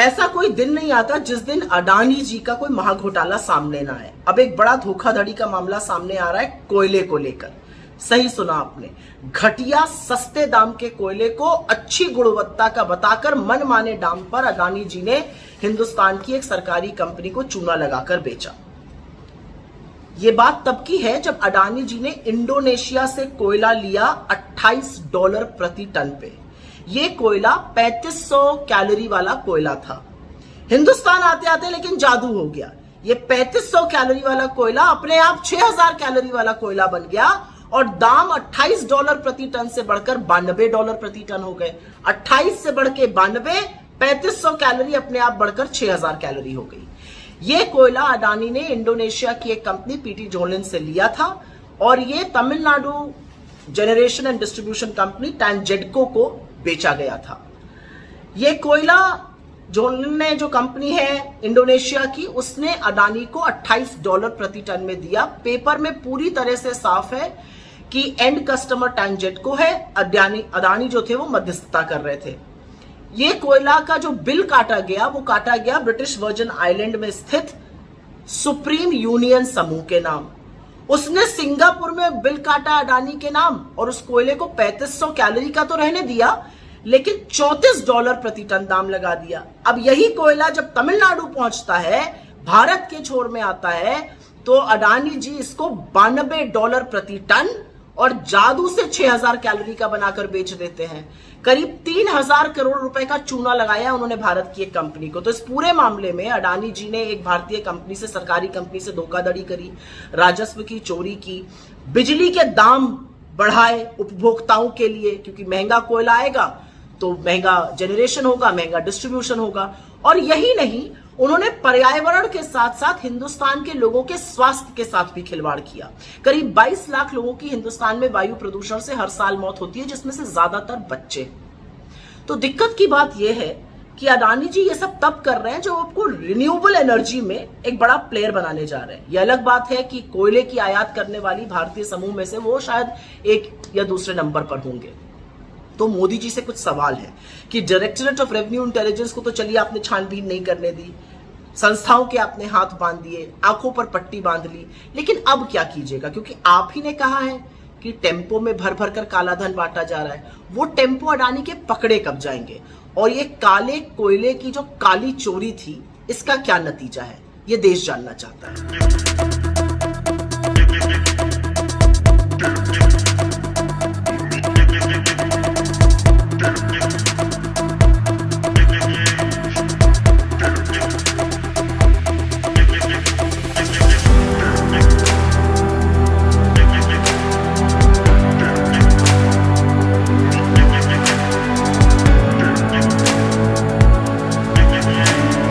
ऐसा कोई दिन नहीं आता जिस दिन अडानी जी का कोई महाघोटाला सामने ना आए। अब एक बड़ा धोखाधड़ी का मामला सामने आ रहा है कोयले को लेकर। सही सुना आपने, घटिया सस्ते दाम के कोयले को अच्छी गुणवत्ता का बताकर मनमाने दाम पर अडानी जी ने हिंदुस्तान की एक सरकारी कंपनी को चूना लगाकर बेचा। यह बात तब की है जब अडानी जी ने इंडोनेशिया से कोयला लिया $28 प्रति टन पे। यह कोयला 3500 कैलोरी वाला कोयला था। हिंदुस्तान आते आते लेकिन जादू हो गया। ये 3500 कैलोरी वाला कोयला अपने आप 6000 कैलोरी वाला कोयला बन गया और दाम $28 प्रति टन से बढ़कर $92 प्रति टन हो गए। 28 से बढ़ के 92, 3500 कैलोरी अपने आप बढ़कर 6000 कैलोरी हो गई। यह कोयला अडानी ने इंडोनेशिया की एक कंपनी पीटी जोलिन से लिया था और यह Tamil Nadu generation and distribution company TANGEDCO को बेचा गया था। यह कोयला जोलिन ने जो कंपनी है इंडोनेशिया की, उसने अडानी को $28 प्रति टन में दिया। पेपर में पूरी तरह से साफ है कि एंड कस्टमर टैंजेडको है, अडानी जो थे वो मध्यस्थता कर रहे थे। ये कोयला का जो बिल काटा गया वो काटा गया ब्रिटिश वर्जिन आइलैंड में स्थित सुप्रीम यूनियन समूह के नाम। उसने सिंगापुर में बिल काटा अडानी के नाम और उस कोयले को 3500 कैलोरी का तो रहने दिया, लेकिन $34 प्रति टन दाम लगा दिया। अब यही कोयला जब तमिलनाडु पहुंचता है, भारत के छोर में आता है, तो अडानी जी इसको $92 प्रति टन और जादू से 6000 कैलोरी का बनाकर बेच देते हैं। करीब 3000 करोड़ रुपए का चूना लगाया उन्होंने भारत की एक कंपनी को। तो इस पूरे मामले में अडानी जी ने एक भारतीय कंपनी से, सरकारी कंपनी से धोखाधड़ी करी, राजस्व की चोरी की, बिजली के दाम बढ़ाए उपभोक्ताओं के लिए, क्योंकि महंगा कोयला आएगा तो महंगा जनरेशन होगा, महंगा डिस्ट्रीब्यूशन होगा। और यही नहीं, उन्होंने पर्यावरण के साथ साथ हिंदुस्तान के लोगों के स्वास्थ्य के साथ भी खिलवाड़ किया। करीब 22 लाख लोगों की हिंदुस्तान में वायु प्रदूषण से हर साल मौत होती है, जिसमें से ज्यादातर बच्चे। तो दिक्कत की बात यह है कि अडानी जी ये सब तब कर रहे हैं जो आपको रिन्यूएबल एनर्जी में एक बड़ा प्लेयर बनाने जा रहे हैं। यह अलग बात है कि कोयले की आयात करने वाली भारतीय समूह में से वो शायद एक या दूसरे नंबर पर होंगे। तो मोदी जी से कुछ सवाल है कि डायरेक्टरेट ऑफ रेवेन्यू इंटेलिजेंस को तो चलिए आपने छानबीन नहीं करने दी, संस्थाओं के आपने हाथ बांध दिए, आंखों पर पट्टी बांध ली, लेकिन अब क्या कीजिएगा? क्योंकि आप ही ने कहा है कि टेम्पो में भर भर कर काला धन बांटा जा रहा है। वो टेम्पो अडानी के पकड़े कब जाएंगे? और ये काले कोयले की जो काली चोरी थी, इसका क्या नतीजा है, ये देश जानना चाहता है।